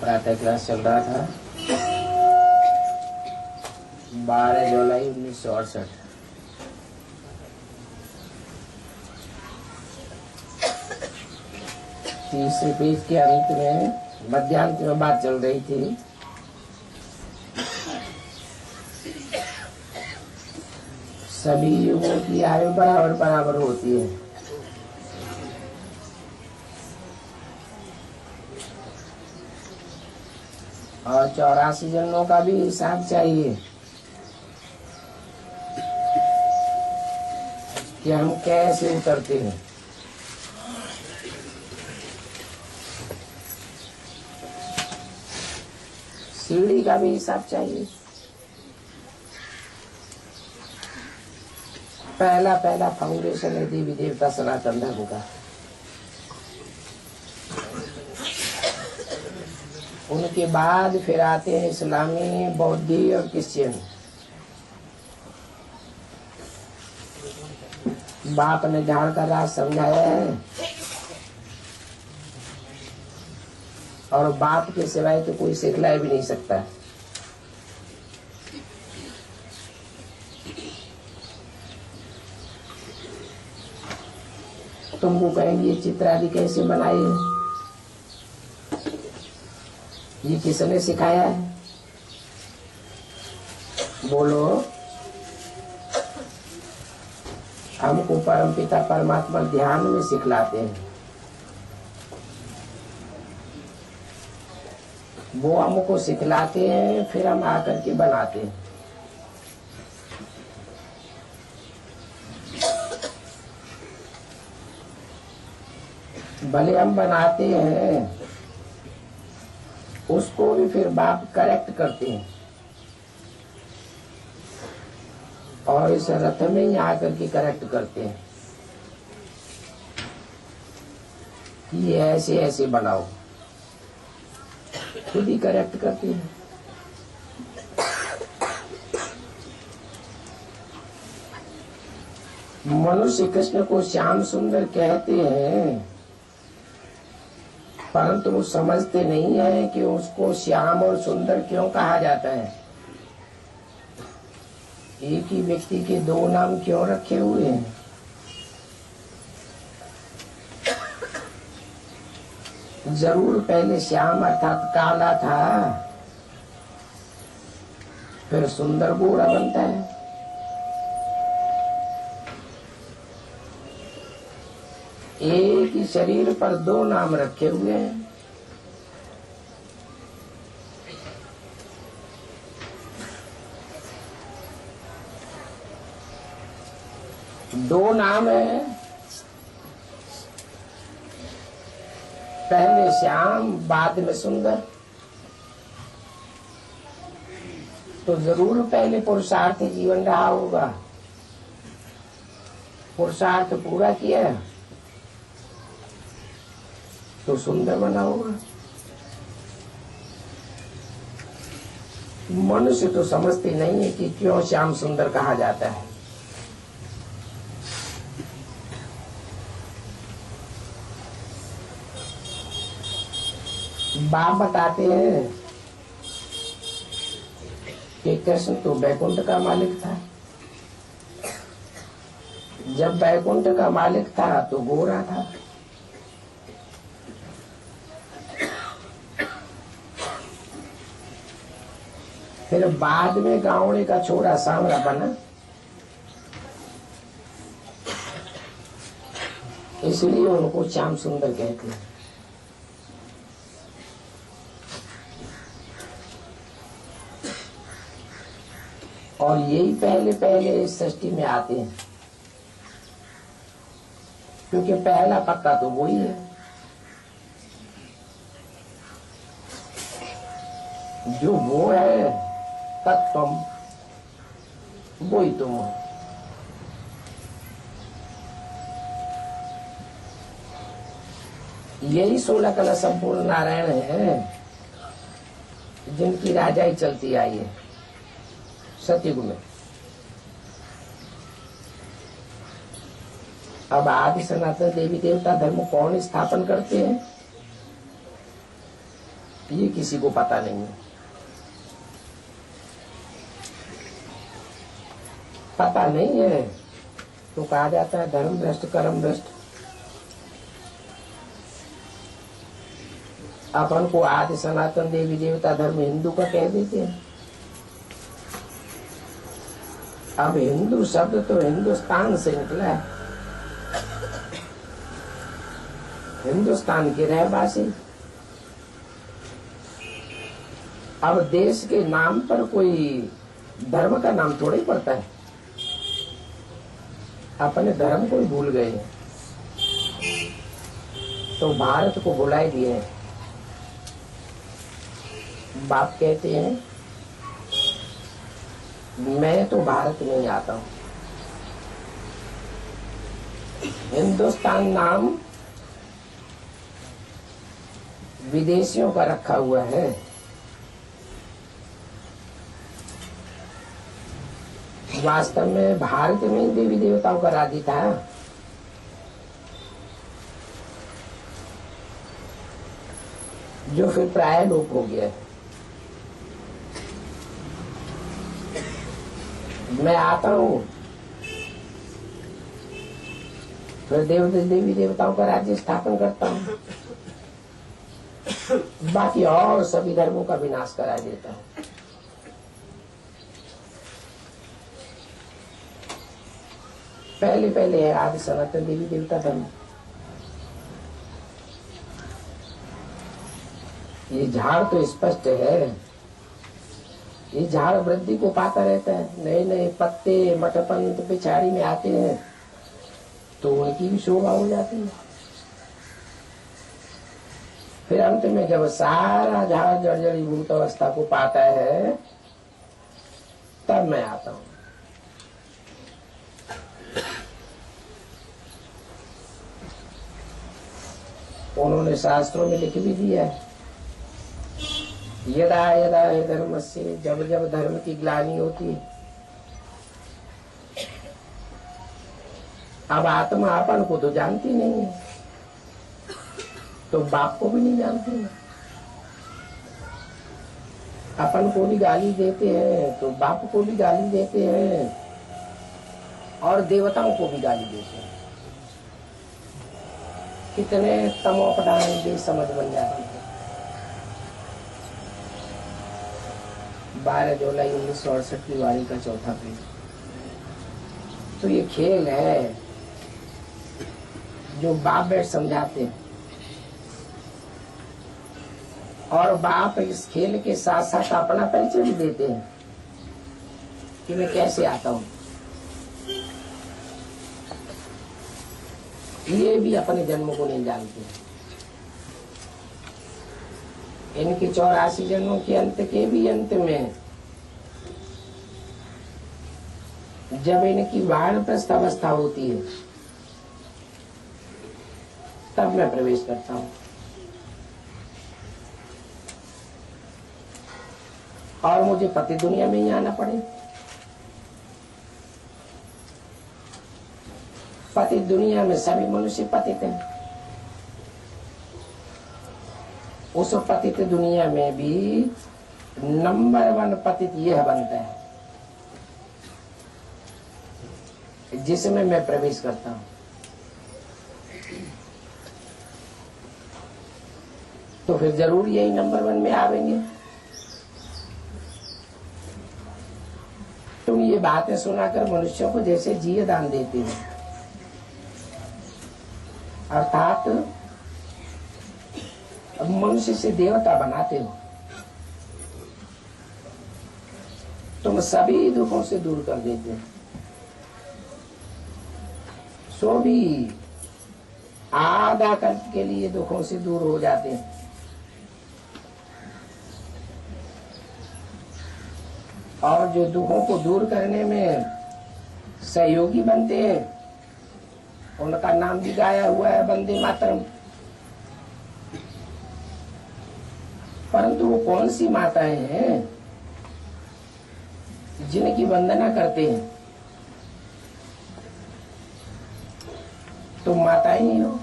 प्रातः क्लास चल रहा था 12 जुलाई 1968। तीसरे पेज के अंत में मध्यांत में बात चल रही थी। सभी युगों की आयु बराबर बराबर होती है। और 84 जन्मों का भी हिसाब चाहिए कि हम कैसे उतरते हैं। सीढ़ी का भी हिसाब चाहिए। पहला फाउंडेशन है देवी देवता सनातन धर्म का। उनके बाद फिर आते हैं इस्लामी, बौद्धी और क्रिश्चियन। बाप ने झाड़ का राज समझाया है और बाप के सिवाय तो कोई सिखला भी नहीं सकता। तुमको कहेंगे ये चित्र आदि कैसे बनाए, ये किसने सिखाया है? बोलो। हमको परमपिता परमात्मा ध्यान में सिखलाते हैं। वो हमको सिखलाते हैं, फिर हम आकर के बनाते हैं। भले हम बनाते हैं, उसको भी फिर बाप करेक्ट करते हैं और इस रथ में ही आकर के करेक्ट करते हैं कि ये ऐसे ऐसे बनाओ। खुद ही करेक्ट करते हैं। मनुष्य कृष्ण को श्याम सुंदर कहते हैं, परंतु वो समझते नहीं है कि उसको श्याम और सुंदर क्यों कहा जाता है। एक ही व्यक्ति के दो नाम क्यों रखे हुए हैं? जरूर पहले श्याम अर्थात काला था, फिर सुंदर गोरा बनता है। एक ही शरीर पर दो नाम रखे हुए हैं। दो नाम है, पहले श्याम बाद में सुंदर। तो जरूर पहले पुरुषार्थ जीवन रहा होगा, पुरुषार्थ पूरा किया तो सुंदर बना होगा। मनुष्य तो समझते नहीं है कि क्यों श्याम सुंदर कहा जाता है। बाप बताते हैं कि कृष्ण तो बैकुंठ का मालिक था। जब बैकुंठ का मालिक था तो गोरा था। फिर बाद में गावड़े का छोरा सांवरा बना, इसलिए उनको श्याम सुंदर कहते हैं। और यही पहले पहले इस सृष्टि में आते हैं, क्योंकि पहला पक्का तो वही है। जो वो है तत्वम, वो ही तुम हो। यही 16 कला संपूर्ण नारायण है, जिनकी राजाई चलती आई है सतयुग में। अब आदि सनातन देवी देवता धर्म कौन स्थापन करते हैं ये किसी को पता नहीं है। पता नहीं है तो कहा जाता है धर्म भ्रष्ट कर्म भ्रष्ट। अपन को आदि सनातन देवी देवता धर्म हिंदू का कह देते हैं। अब हिंदू शब्द तो हिंदुस्तान से निकला है, हिंदुस्तान के रहवासी। अब देश के नाम पर कोई धर्म का नाम थोड़ा ही पड़ता है। अपने धर्म को ही भूल गए हैं तो भारत को भुला दिए हैं। बाप कहते हैं मैं तो भारत में ही आता हूं। हिंदुस्तान नाम विदेशियों का रखा हुआ है। वास्तव में भारत में ही देवी देवताओं का राज्य था। जो फिर प्राय लोप हो गया। मैं आता हूं फिर देवी देवताओं का राज्य स्थापन करता हूं, बाकी और सभी धर्मों का विनाश करा देता हूं। पहले पहले है आदि सनातन देवी देवता धर्म। ये झाड़ तो स्पष्ट है। ये झाड़ वृद्धि को पाता रहता है। नए नए पत्ते मठपंथ पिछाड़ी में आते हैं तो उनकी भी शोभा हो जाती है। फिर अंत में जब सारा झाड़ जर्जरीभूत अवस्था को पाता है तब मैं आता हूं। उन्होंने शास्त्रों में लिख भी दिया है यदा यदा है धर्म से, जब जब धर्म की ग्लानि होती है। अब आत्मा अपन को तो जानती नहीं है तो बाप को भी नहीं जानती। अपन को भी गाली देते हैं तो बाप को भी गाली देते हैं और देवताओं को भी गाली देते हैं। कितने तमोपदान बेसमझ बन जाती है। 12 जुलाई 1968 की वारी का चौथा पेज। तो ये खेल है जो बाप बैठ समझाते हैं और बाप इस खेल के साथ साथ अपना परिचय भी देते हैं कि मैं कैसे आता हूं। ये भी अपने जन्म को नहीं जानते। इनके 84 जन्मों के अंत के भी अंत में जब इनकी वानप्रस्थ अवस्था होती है तब मैं प्रवेश करता हूं और मुझे पति दुनिया में ही आना पड़े। पति दुनिया में सभी मनुष्य पतित हैं। उस पतित दुनिया में भी नंबर 1 पतित यह बनता है जिसमें मैं प्रवेश करता हूं। तो फिर जरूर यही नंबर 1 में आवेंगे। तुम ये बातें सुनाकर मनुष्यों को जैसे जिये दान देते हो, अर्थात मनुष्य से देवता बनाते हो। तुम सभी दुखों से दूर कर देते हो। सो भी आधा कल्प के लिए दुखों से दूर हो जाते हैं। और जो दुखों को दूर करने में सहयोगी बनते हैं उनका नाम भी गाया हुआ है वंदे मातरम। परंतु वो कौन सी माताएं हैं जिनकी वंदना करते हैं? तुम माता ही नहीं हो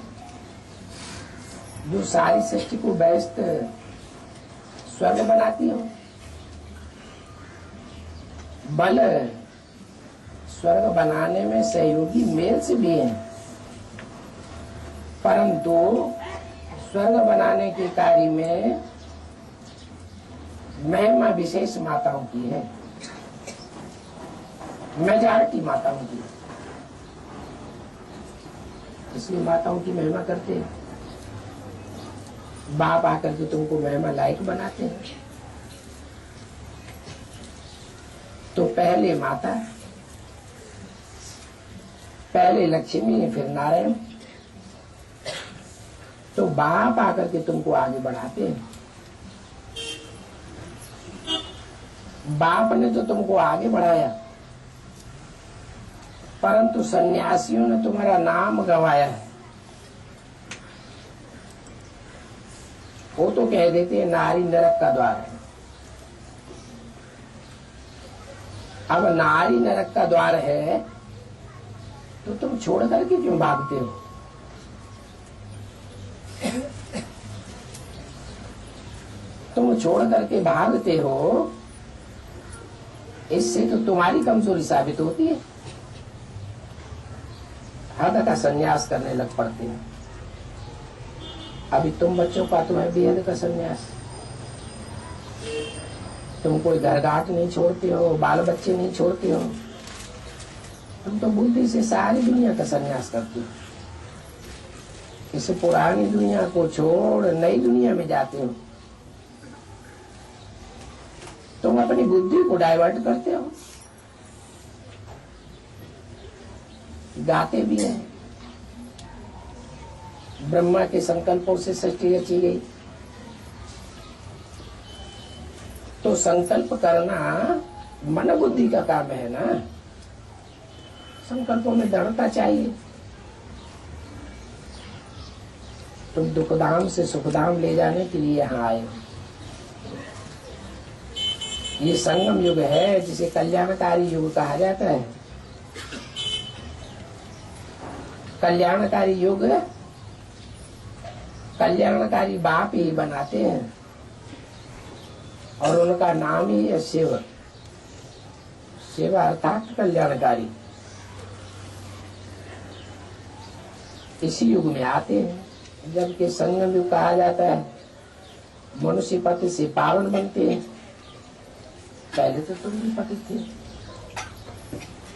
जो सारी सृष्टि को व्यस्त स्वर्ग बनाती हो। बल स्वर्ग बनाने में सहयोगी मेल से भी है, परंतु स्वर्ग बनाने के कार्य में महिमा विशेष माताओं की है, मेजॉरिटी माताओं की। इसलिए माताओं की महिमा करते हैं। बाप आकर के तुमको महिमा लायक बनाते हैं। तो पहले माता, पहले लक्ष्मी, फिर नारायण। तो बाप आकर के तुमको आगे बढ़ाते हैं। बाप ने तो तुमको आगे बढ़ाया, परंतु सन्यासियों ने तुम्हारा नाम गंवाया है। वो तो कह देते हैं नारी नरक का द्वार है। अब नारी नरक का द्वार है तो तुम छोड़ करके क्यों भागते हो? तुम छोड़ करके भागते हो, इससे तो तुम्हारी कमजोरी साबित होती है। हद का संन्यास करने लग पड़ते हैं। अभी तुम बच्चों का तुम्हें बेहद का संन्यास। तुम कोई घर घाट नहीं छोड़ते हो, बाल बच्चे नहीं छोड़ते हो, तुम तो बुद्धि से सारी दुनिया का संन्यास करते हो। इस पुरानी दुनिया को छोड़ नई दुनिया में जाते हो। तुम अपनी बुद्धि को डाइवर्ट करते हो। गाते भी हैं, ब्रह्मा के संकल्पों से सृष्टि रची गई। तो संकल्प करना मन बुद्धि का काम है ना। संकल्पों में दृढ़ता चाहिए। तुम दुखधाम से सुखधाम ले जाने के लिए यहाँ आए हो। ये संगम युग है, जिसे कल्याणकारी युग कहा जाता है। कल्याणकारी युग कल्याणकारी बाप ही बनाते हैं और उनका नाम ही है शिव। शिव अर्थात कल्याणकारी। इसी युग में आते हैं, जबकि संगम युग कहा जाता है। मनुष्य पति से पावन बनते हैं। पहले तो तुम भी पति थे,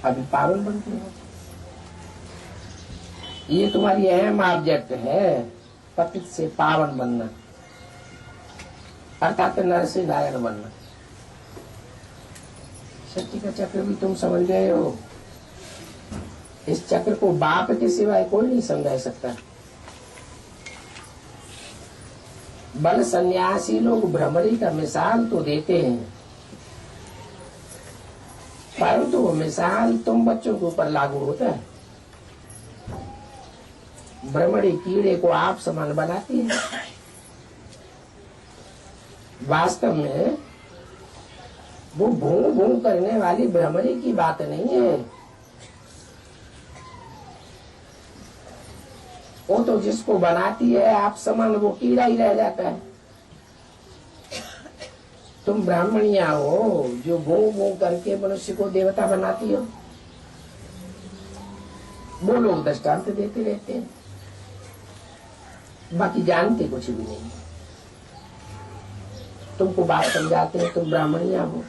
अभी पावन बनते हो। ये तुम्हारी अहम ऑब्जेक्ट है, पतित से पावन बनना, अर्थात नर से नारायण बनना। सृष्टि का चक्र भी तुम समझ गए हो। इस चक्र को बाप के सिवाय कोई नहीं समझा सकता। बल सन्यासी लोग भ्रमरी का मिसाल तो देते हैं, परंतु वो मिसाल तुम बच्चों के ऊपर लागू होता है। भ्रमरी कीड़े को आप समान बनाती है। वास्तव में वो भूं भूं करने वाली भ्रमरी की बात नहीं है। वो तो जिसको बनाती है आप समान, वो कीड़ा ही रह जाता है। तुम ब्राह्मणिया हो जो भूं भूं करके मनुष्य को देवता बनाती हो। वो लोग दृष्टांत देते रहते हैं, बाकी जानते कुछ भी नहीं। तुमको बात समझाते हैं, तुम ब्राह्मणिया हो।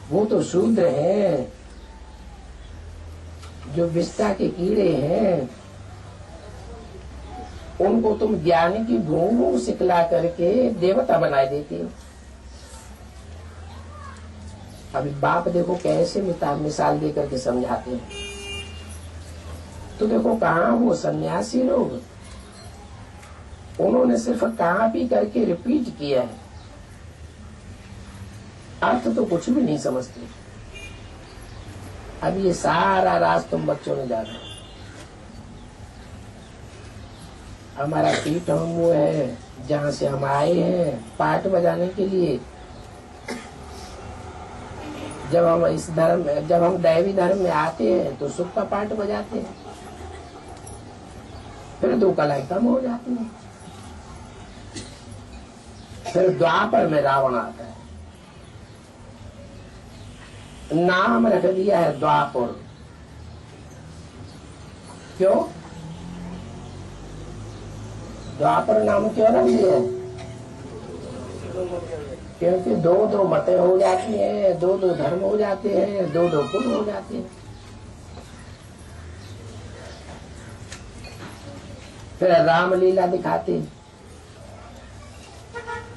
वो तो शूद्र है, जो विष्टा के कीड़े हैं। उनको तुम ज्ञान की भूमि सिखला करके देवता बनाए देते हो। अभी बाप देखो कैसे मिसाल दे करके समझाते हैं। तो देखो कहाँ वो सन्यासी लोग, उन्होंने सिर्फ कॉपी करके रिपीट किया है, अर्थ तो कुछ भी नहीं समझते। अब ये सारा राज तुम बच्चों ने जाना। हमारा पीठ हम वो है जहाँ से हम आए हैं पाठ बजाने के लिए। जब हम इस धर्म में, जब हम दैवी धर्म में आते हैं तो सुख का पाठ बजाते हैं, फिर दो कलाएं कम हो जाती हैं। फिर द्वापर में रावण आता है, नाम रख दिया है द्वापर। क्यों द्वापर नाम क्यों रख दिया है? क्योंकि दो दो मतें हो जाती हैं, दो दो धर्म हो जाते हैं, दो दो कुल हो जाते हैं। फिर रामलीला दिखाते हैं,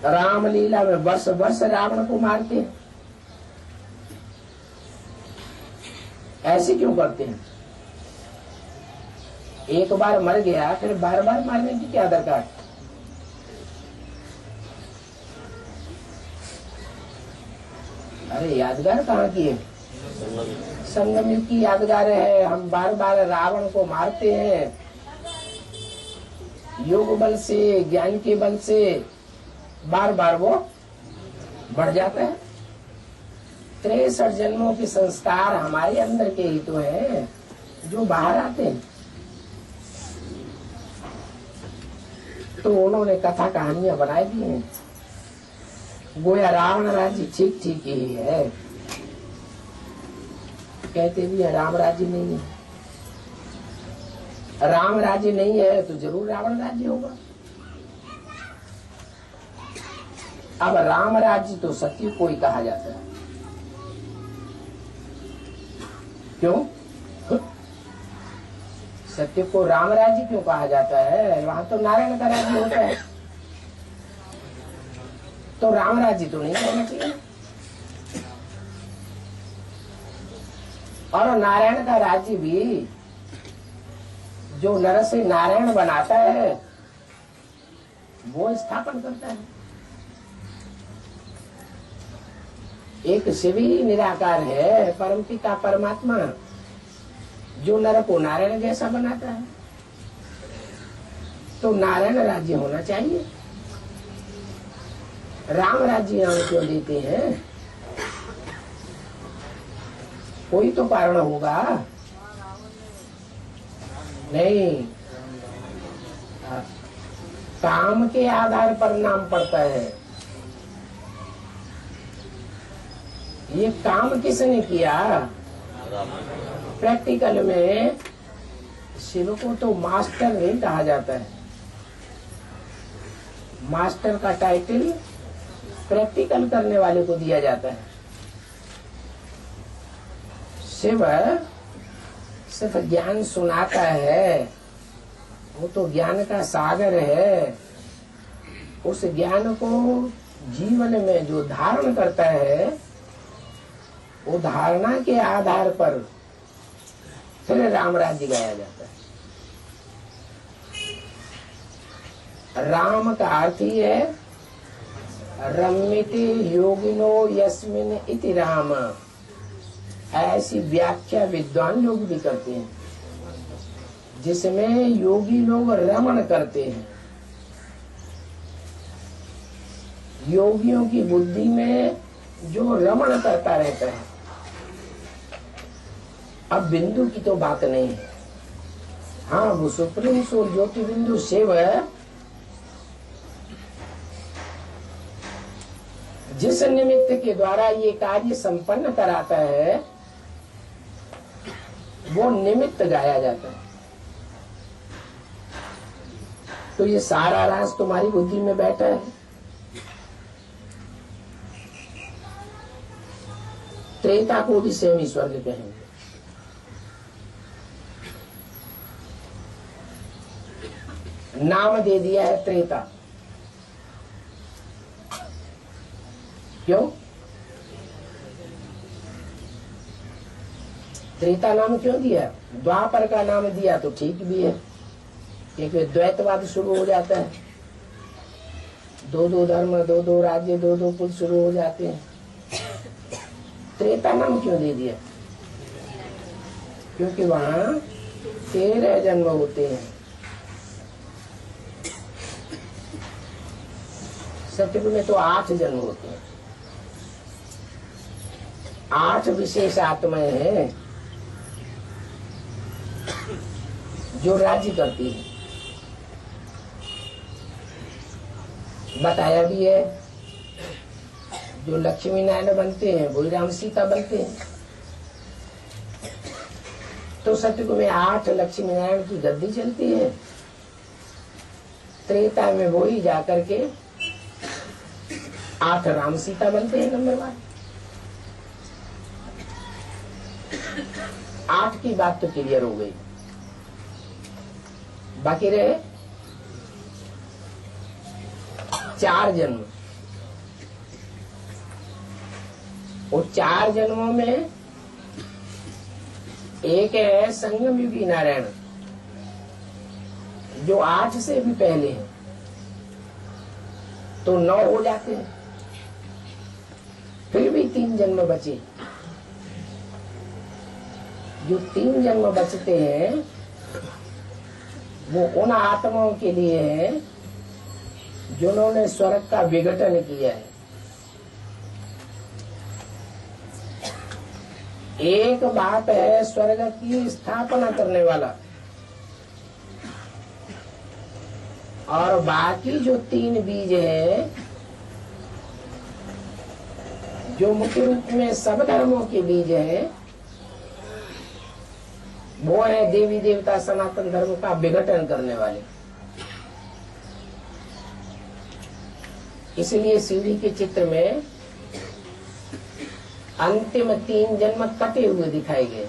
रामलीला में वर्ष वर्ष रावण को मारते हैं। ऐसे क्यों करते हैं? एक बार मर गया फिर बार बार मारने की क्या दरकार? अरे यादगार कहाँ की है? संगम युग की यादगार है। हम बार बार रावण को मारते हैं, योग बल से, ज्ञान के बल से बार बार वो बढ़ जाता है। 63 जन्मों के संस्कार हमारे अंदर के ही तो हैं जो बाहर आते हैं। तो उन्होंने कथा कहानियां बनाई दी हैं, गोया रावण राज्य ठीक ठीक ही है। कहते भी है राम राज्य नहीं है। राम राज्य नहीं है तो जरूर रावण राज्य होगा। अब राम राज्य तो सत्य को ही कहा जाता है। क्यों? सत्य को राम राज्य क्यों कहा जाता है? वहां तो नारायण का राज्य होता है, तो राम राज्य तो नहीं कहना चाहिए। और नारायण का राज्य भी जो नर से नारायण बनाता है वो स्थापन करता है। एक शिव ही निराकार है, परमपिता परमात्मा, जो नर को नारायण जैसा बनाता है। तो नारायण राज्य होना चाहिए। राम राज्य नाम क्यों देते हैं? कोई तो कारण होगा। नहीं, काम के आधार पर नाम पड़ता है। ये काम किसने किया? प्रैक्टिकल में शिव को तो मास्टर नहीं कहा जाता है। मास्टर का टाइटल प्रैक्टिकल करने वाले को दिया जाता है। शिव सिर्फ ज्ञान सुनाता है, वो तो ज्ञान का सागर है। उस ज्ञान को जीवन में जो धारण करता है, वो धारणा के आधार पर फिर राम राज्य गाया जाता है। राम का अर्थ ही है रम्यते योगिनो यस्मिन इति राम। ऐसी व्याख्या विद्वान लोग भी करते हैं, जिसमें योगी लोग रमण करते हैं। योगियों की बुद्धि में जो रमण करता रहता है। अब बिंदु की तो बात नहीं है। हाँ, वो सुप्रीम सोल ज्योति बिंदु शिव है, जिस निमित्त के द्वारा ये कार्य संपन्न कराता है, वो निमित्त गाया जाता है। तो ये सारा राज तुम्हारी बुद्धि में बैठा है। त्रेता को भी सेमी स्वर्ग कहेंगे। नाम दे दिया है त्रेता। क्यों? त्रेता नाम क्यों दिया? द्वापर का नाम दिया तो ठीक भी है, क्योंकि द्वैतवाद शुरू हो जाता है। दो दो धर्म, दो दो राज्य, दो दो कुल शुरू हो जाते हैं। त्रेता नाम क्यों दे दिया? क्योंकि वहां 13 जन्म होते हैं। सत्ययुग में तो 8 जन्म होते हैं। 8 विशेष आत्माएं हैं जो राज्य करती है। बताया भी है, जो लक्ष्मी नारायण बनते हैं वही राम सीता बनते हैं। तो सतयुग में 8 लक्ष्मी नारायण की गद्दी चलती है, त्रेता में वही जाकर के 8 राम सीता बनते हैं नंबर 1। 8 की बात तो क्लियर हो गई। बाकी रहे 4 जन्म। और 4 जन्मों में एक है संगम युगी नारायण, जो 8 से भी पहले है, तो 9 हो जाते हैं। फिर भी 3 जन्म बचे। जो 3 जन्म बचते हैं वो उन आत्माओं के लिए है जिन्होंने स्वर्ग का विघटन किया है। एक बात है स्वर्ग की स्थापना करने वाला, और बाकी जो 3 बीज है जो मुख्य रूप में सब धर्मों के बीज है, वो है देवी देवता सनातन धर्म का विघटन करने वाले। इसलिए सीढ़ी के चित्र में अंतिम 3 जन्म कटे हुए दिखाए गए।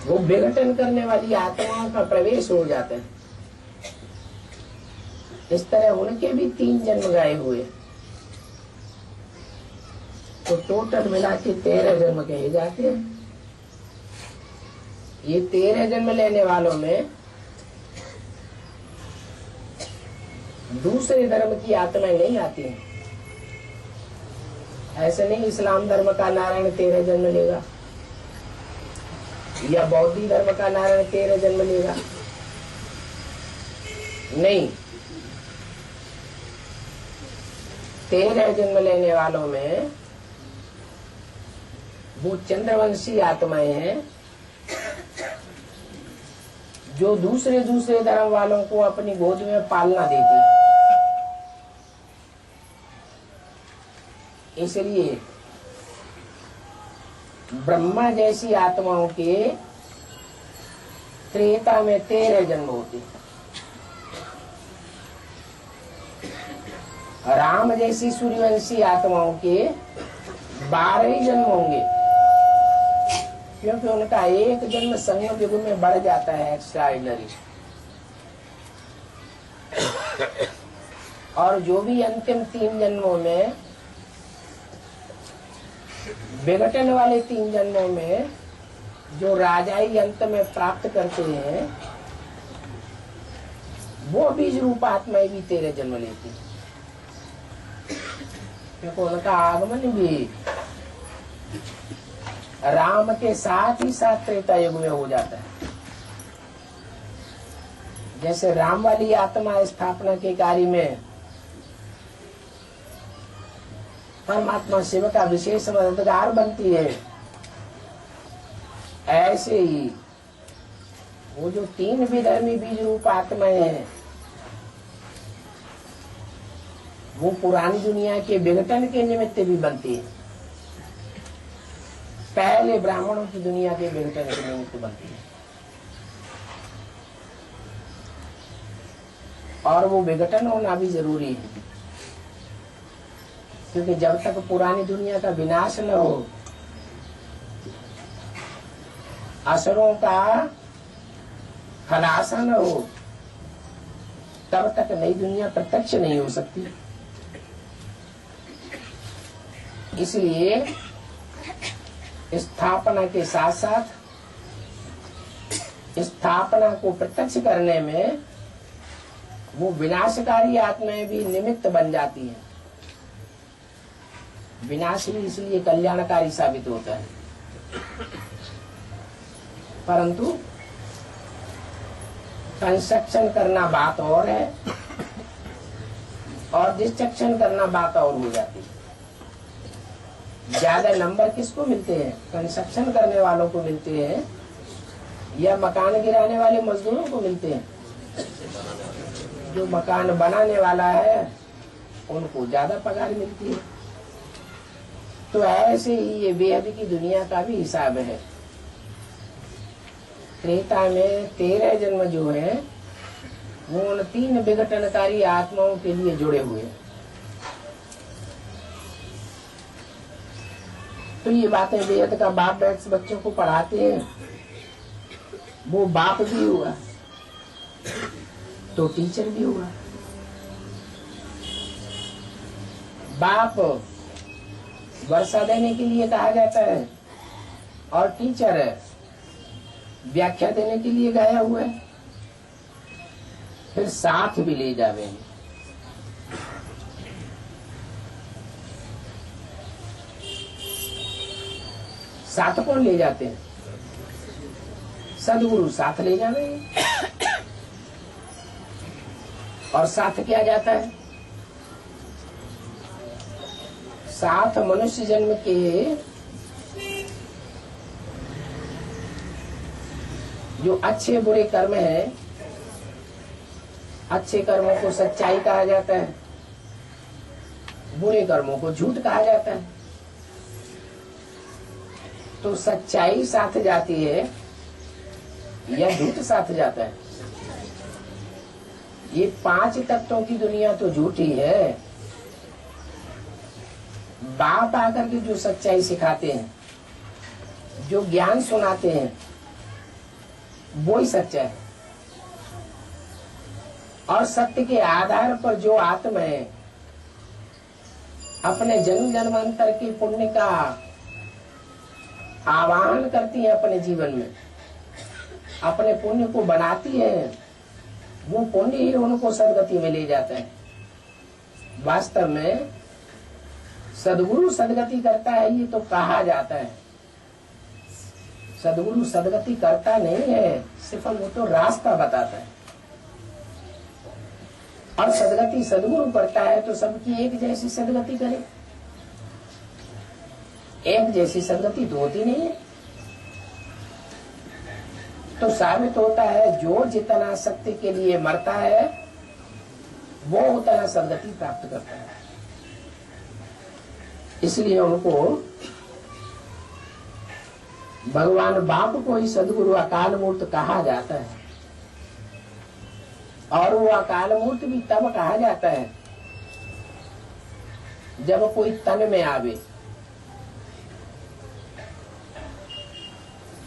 वो विघटन करने वाली आत्माओं का प्रवेश हो जाता है। इस तरह उनके भी 3 जन्म गाए हुए, तो टोटल मिला के 13 जन्म कहे जाते हैं। ये 13 जन्म लेने वालों में दूसरे धर्म की आत्माएं नहीं आती हैं। ऐसे नहीं इस्लाम धर्म का नारायण 13 जन्म लेगा, या बौद्ध धर्म का नारायण 13 जन्म लेगा, नहीं। 13 जन्म लेने वालों में वो चंद्रवंशी आत्माएं हैं जो दूसरे धर्म वालों को अपनी गोद में पालना देती है। इसलिए ब्रह्मा जैसी आत्माओं के त्रेता में 13 जन्म होते, राम जैसी सूर्यवंशी आत्माओं के 12 ही जन्म होंगे, क्योंकि उनका एक जन्म संगम युग में बढ़ जाता है एक्स्ट्राऑर्डिनरी। और जो भी अंतिम 3 जन्मों में विघटन वाले 3 जन्मों में जो राजाई अंत में प्राप्त करते हैं, वो बीज रूप आत्माएं भी 13 जन्म लेती, क्योंकि उनका आगमन भी राम के साथ ही साथ त्रेता युग में हो जाता है। जैसे राम वाली आत्मा स्थापना के कार्य में परमात्मा शिव का विशेष मददगार बनती है, ऐसे ही वो जो 3 विधर्मी बीज रूप आत्माएं हैं, वो पुरानी दुनिया के विघटन के निमित्त भी बनती है। पहले ब्राह्मणों की दुनिया के विघटन के निमित्त बनती है, और वो विघटन होना भी जरूरी है, क्योंकि जब तक पुरानी दुनिया का विनाश न हो, असुरों का खलासा न हो, तब तक नई दुनिया प्रत्यक्ष नहीं हो सकती। इसलिए स्थापना के साथ साथ स्थापना को प्रत्यक्ष करने में वो विनाशकारी आत्माएं भी निमित्त बन जाती हैं। विनाश भी इसलिए कल्याणकारी साबित होता है, परंतु कंस्ट्रक्शन करना बात और है, और डिस्ट्रक्शन करना बात और हो जाती है। ज्यादा नंबर किसको मिलते हैं? कंस्ट्रक्शन करने वालों को मिलते हैं या मकान गिराने वाले मजदूरों को मिलते हैं? जो मकान बनाने वाला है उनको ज्यादा पगार मिलती है। तो ऐसे ही ये बेहद की दुनिया का भी हिसाब है। त्रेता में 13 जन्म जो है वो उन 3 विघटनकारी आत्माओं के लिए जुड़े हुए हैं। तो ये बातें बेहद का बाप बैठ बच्चों को पढ़ाते हैं। वो बाप भी हुआ तो टीचर भी हुआ। बाप वर्षा देने के लिए कहा जाता है और टीचर व्याख्या देने के लिए गया हुआ है। फिर साथ भी ले जावे। साथ कौन ले जाते हैं? सदगुरु साथ ले जावे। और साथ क्या जाता है? साथ मनुष्य जन्म के जो अच्छे बुरे कर्म हैं, अच्छे कर्मों को सच्चाई कहा जाता है, बुरे कर्मों को झूठ कहा जाता है। तो सच्चाई साथ जाती है या झूठ साथ जाता है? ये 5 तत्वों की दुनिया तो झूठी है। बाप आकर के जो सच्चाई सिखाते हैं, जो ज्ञान सुनाते हैं, वो ही सच्चा है। और सत्य के आधार पर जो आत्माएं अपने जन्म जन्मांतर के पुण्य का आवाहन करती हैं अपने जीवन में, अपने पुण्य को बनाती हैं, वो पुण्य ही उनको सदगति में ले जाता है। वास्तव में सदगुरु सदगति करता है ये तो कहा जाता है। सदगुरु सदगति करता नहीं है, सिर्फ वो तो रास्ता बताता है। और सदगति सदगुरु करता है तो सबकी एक जैसी सदगति करे। एक जैसी सदगति तो होती नहीं है। तो साबित होता है जो जितना सत्य के लिए मरता है वो उतना सदगति प्राप्त करता है। इसलिए उनको भगवान बाप को ही सदगुरु अकाल मूर्त कहा जाता है। और वो अकाल मूर्त भी तब कहा जाता है जब कोई तन में आवे,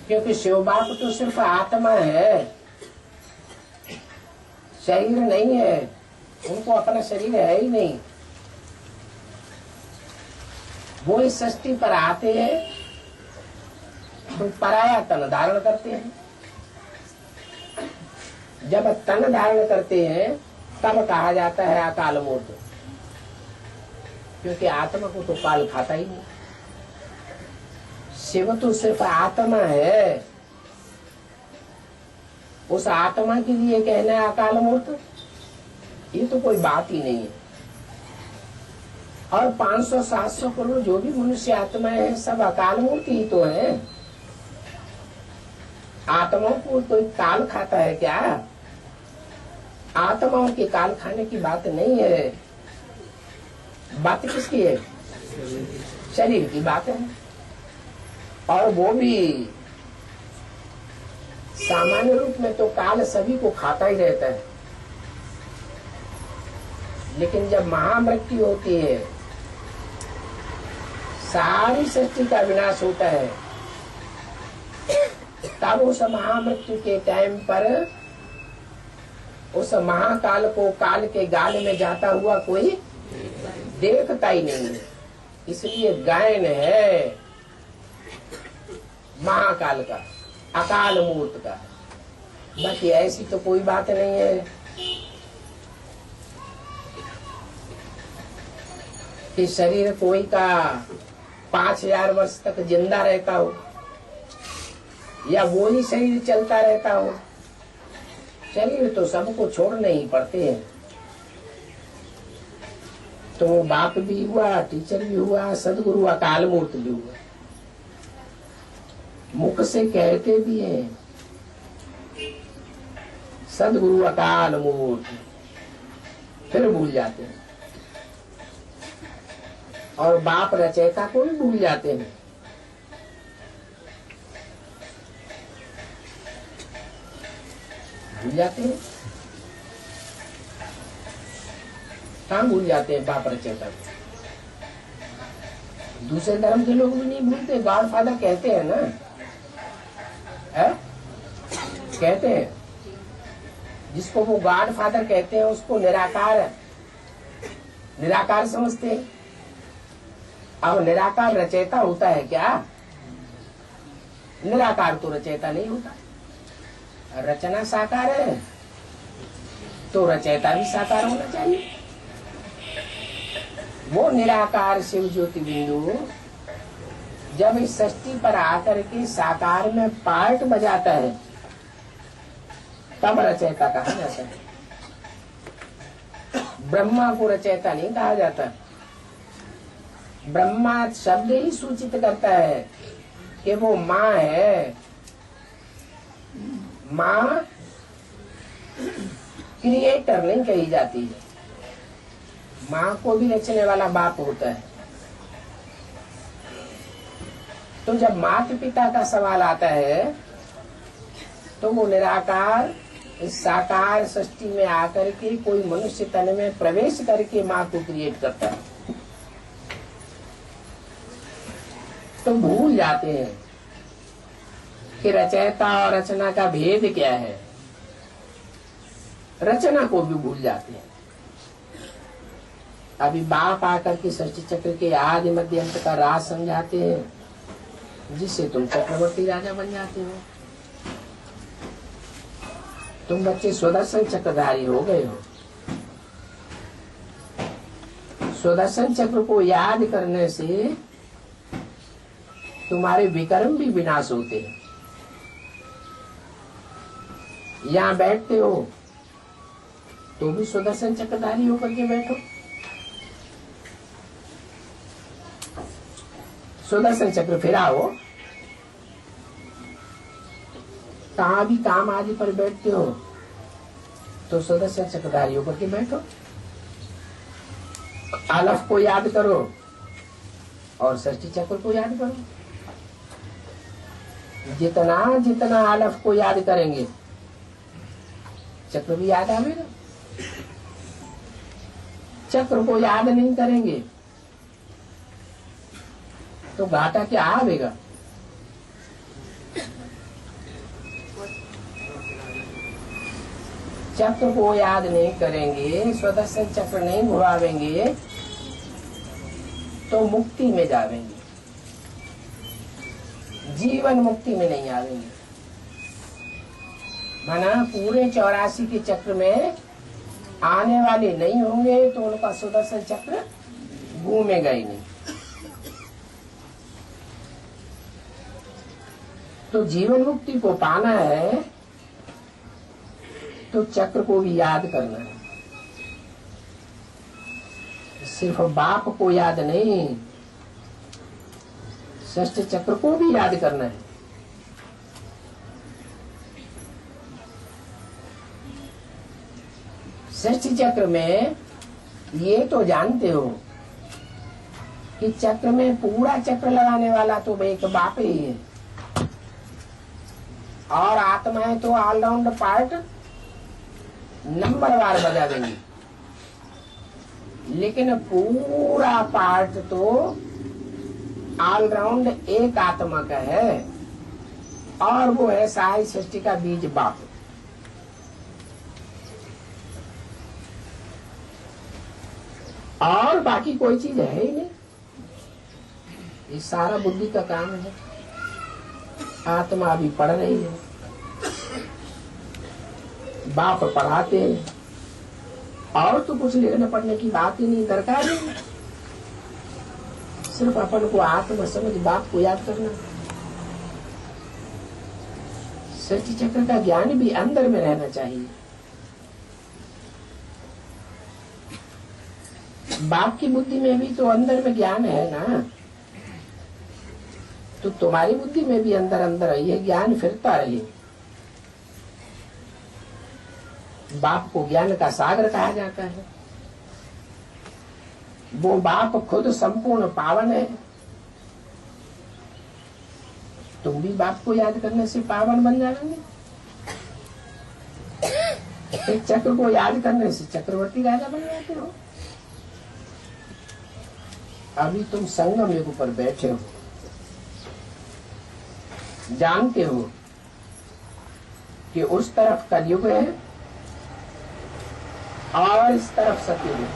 क्योंकि शिव बाप तो सिर्फ आत्मा है, शरीर नहीं है। उनको अपना शरीर है ही नहीं। वो इस सृष्टि पर आते हैं तो पराया तन धारण करते हैं। जब तन धारण करते हैं तब कहा जाता है अकाल मूर्त, क्योंकि आत्मा को तो काल खाता ही नहीं। शिव तो सिर्फ आत्मा है, उस आत्मा के लिए कहना है अकाल मूर्त, ये तो कोई बात ही नहीं है। और 500-700 करोड़ जो भी मनुष्य आत्माएं हैं सब अकाल मूर्ति ही तो है। आत्माओं को कोई काल खाता है क्या? आत्माओं के काल खाने की बात नहीं है। बात किसकी है? शरीर की बात है। और वो भी सामान्य रूप में तो काल सभी को खाता ही रहता है, लेकिन जब महामृत्यु होती है, सारी सृष्टि का विनाश होता है, तब उस महामृत्यु के टाइम पर उस महाकाल को काल के गाल में जाता हुआ कोई देखता ही नहीं है। इसलिए गायन है महाकाल का, अकाल मूर्त का। बाकी ऐसी तो कोई बात नहीं है कि शरीर कोई का 5000 वर्ष तक जिंदा रहता हो या वो ही शरीर चलता रहता हो। शरीर तो सबको छोड़ने ही पड़ते हैं। तो वो बाप भी हुआ, टीचर भी हुआ, सदगुरु अकाल मूर्त भी हुआ। मुख से कहते भी हैं सदगुरु अकाल मूर्त, फिर भूल जाते हैं। और बाप रचयिता को भी भूल जाते हैं। भूल जाते हैं, कहाँ भूल जाते हैं बाप रचयिता को? दूसरे धर्म के लोग भी नहीं भूलते। गॉड फादर कहते हैं ना, है? कहते हैं। जिसको वो गॉड फादर कहते हैं उसको निराकार समझते हैं। अब निराकार रचयिता होता है क्या? निराकार तो रचयिता नहीं होता। रचना साकार है तो रचयिता भी साकार होना चाहिए। वो निराकार शिव ज्योति बिंदु जब इस सृष्टि पर आकर के साकार में पार्ट बजाता है तब रचयिता कहा जाता है। ब्रह्मा को रचयिता नहीं कहा जाता। ब्रह्मा शब्द ही सूचित करता है कि वो माँ है। माँ क्रिएटर नहीं कही जाती है। माँ को भी रचने वाला बाप होता है। तो जब माता पिता का सवाल आता है तो वो निराकार इस साकार सृष्टि में आकर के कोई मनुष्य तन में प्रवेश करके माँ को क्रिएट करता है। तो भूल जाते हैं कि रचयिता और रचना का भेद क्या है। रचना को भी भूल जाते हैं। अभी बाप आकर के सृष्टि चक्र के आदि मध्य अंत का राज समझाते हैं, जिससे तुम चक्रवर्ती राजा बन जाते हो। तुम बच्चे सुदर्शन चक्रधारी हो गए हो। सुदर्शन चक्र को याद करने से तुम्हारे विकर्म भी विनाश होते हैं। यहाँ बैठते हो तो भी सुदर्शन चक्रधारी होकर के बैठो। सुदर्शन चक्र फिराओ। कहाँ भी काम आदि पर बैठते हो तो सुदर्शन चक्रधारी होकर के बैठो। आलफ को याद करो और सृष्टि चक्र को याद करो। जितना जितना आलफ को याद करेंगे चक्र भी याद आवेगा। चक्र को याद नहीं करेंगे तो घाटा क्या आवेगा। चक्र को याद नहीं करेंगे, सुदर्शन चक्र नहीं घुरावेंगे तो मुक्ति में जावेंगे, जीवन मुक्ति में नहीं आवेंगे। माना पूरे 84 के चक्र में आने वाले नहीं होंगे तो उनका सुदर्शन चक्र घूमेगा ही नहीं। तो जीवन मुक्ति को पाना है तो चक्र को भी याद करना है। सिर्फ बाप को याद नहीं, षष्ठ चक्र को भी याद करना है। षष्ठ चक्र में ये तो जानते हो कि चक्र में पूरा चक्र लगाने वाला तो एक बाप ही है और आत्माएं तो ऑलराउंड पार्ट नंबरवार बजा देंगी, लेकिन पूरा पार्ट तो ऑलराउंड एक आत्मा का है और वो है सारी सृष्टि का बीज बाप। और बाकी कोई चीज है ही नहीं। ये सारा बुद्धि का काम है। आत्मा अभी पढ़ रही है, बाप पढ़ाते हैं और तो कुछ लिखने पढ़ने की बात ही नहीं, दरकार नहीं। सिर्फ अपन को आत्मा समझ बाप को याद करना। सृष्टि चक्र का ज्ञान भी अंदर में रहना चाहिए। बाप की बुद्धि में भी तो अंदर में ज्ञान है ना, तो तुम्हारी बुद्धि में भी अंदर अंदर ये ज्ञान फिरता रहे। बाप को ज्ञान का सागर कहा जाता है। वो बाप खुद संपूर्ण पावन है। तुम भी बाप को याद करने से पावन बन जाओगे। एक चक्र को याद करने से चक्रवर्ती राजा बन जाते हो। अभी तुम संगम युग पर बैठे हो, जानते हो कि उस तरफ कलयुग है और इस तरफ सतयुग है।